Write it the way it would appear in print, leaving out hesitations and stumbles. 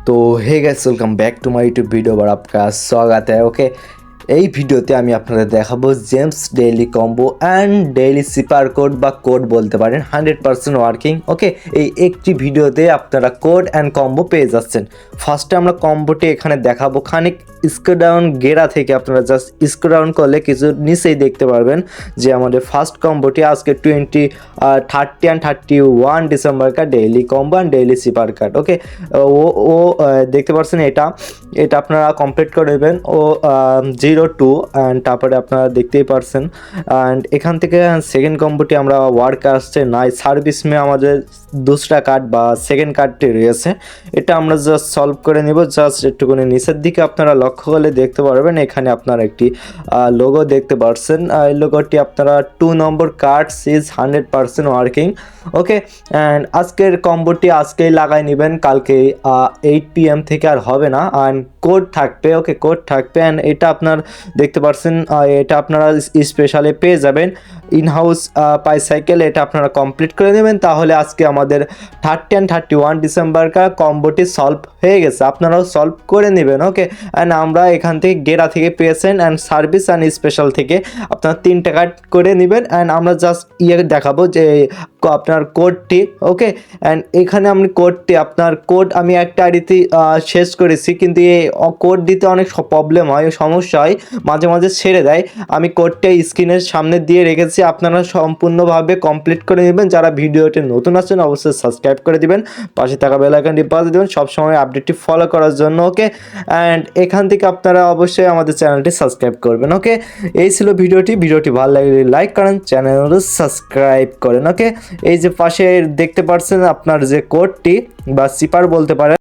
तो hey guys welcome back to my YouTube video पर आपका स्वागत है। ओके, এই ভিডিওতে আমি আপনাদের দেখাবো James daily combo and daily sipper code বা কোড বলতে পারেন 100% ওয়ার্কিং। ওকে, এই একটি ভিডিওতে আপনারা কোড অ্যান্ড কম্বো পেয়ে যাচ্ছেন। ফার্স্টে আমরা কম্বোটি এখানে দেখাবো, খানিক স্ক্রল গেরা থেকে আপনারা জাস্ট স্ক্রল করলে কিছু নিচেই দেখতে পারবেন যে আমাদের ফার্স্ট কম্বোটি আজকে 30 অ্যান্ড 31 ডিসেম্বর কা daily combo and daily cipher card. Okay, ও দেখতে পাচ্ছেন এটা আপনারা কমপ্লিট করে দেবেন ও 02 অ্যান্ড তারপরে আপনারা দেখতেই পারছেন। অ্যান্ড এখান থেকে সেকেন্ড কম্বোটি আমরা ওয়ার্ক আসছে নাই সার্ভিস মে আমাদের দুসরা কার্ড বা সেকেন্ড কার্ডটি রয়েছে, এটা আমরা জাস্ট সলভ করে নিব। জাস্ট একটুখানি নিচের দিকে আপনারা লক্ষ্য করলে দেখতে পারবেন এখানে আপনারা একটি লোগো দেখতে পাচ্ছেন। এই লোগোটি আপনারা 2 নম্বর card is 100% working. Okay, and আজকের কম্বোটি আজকেই লাগাই নেবেন, কালকে 8 PM থেকে আর হবে না। অ্যান্ড কোড থাকবে, ওকে কোড থাকবে। অ্যান্ড এটা আপনার দেখতে পাচ্ছেন এটা আপনারা স্পেশালি পেয়ে যাবেন ইনহাউস বাইসাইকেল, এটা আপনারা কমপ্লিট করে নেবেন। তাহলে আজকে আমাদের 30 অ্যান্ড 31 ডিসেম্বর কা কম্বোটি সলভ হয়ে গেছে, আপনারাও সলভ করে নেবেন। ওকে, অ্যান্ড আমরা এখান থেকে গেরা থেকে পেয়েছেন অ্যান্ড সার্ভিস অ্যান্ড স্পেশাল থেকে আপনারা 3 টাকা করে নেবেন। অ্যান্ড আমরা জাস্ট দেখাবো যে আপনার কোডটি। ওকে, অ্যান্ড এখানে আমি কোডটি আপনার কোড আমি একটা আইডিতে শেষ করেছি, কিন্তু এই কোড দিতে অনেক প্রবলেম হয়, সমস্যা হয়, মাঝে মাঝে ছেড়ে দেয়। আমি কোডটা স্ক্রিনের সামনে দিয়ে রেখেছি, আপনারা সম্পূর্ণভাবে কমপ্লিট করে নেবেন। যারা ভিডিওটি নতুন আছেন অবশ্যই সাবস্ক্রাইব করে দিবেন, পাশে থাকা বেল আইকনটি বাজিয়ে দেবেন সবসময় আপডেটটি ফলো করার জন্য। ওকে, অ্যান্ড এখান থেকে আপনারা অবশ্যই আমাদের চ্যানেলটি সাবস্ক্রাইব করবেন। ওকে, এই ছিল ভিডিওটি ভালো লাগলে লাইক করেন, চ্যানেল সাবস্ক্রাইব করেন। ওকে, এই যে পাশে দেখতে পাচ্ছেন আপনার যে কোডটি বা সিপার বলতে পারেন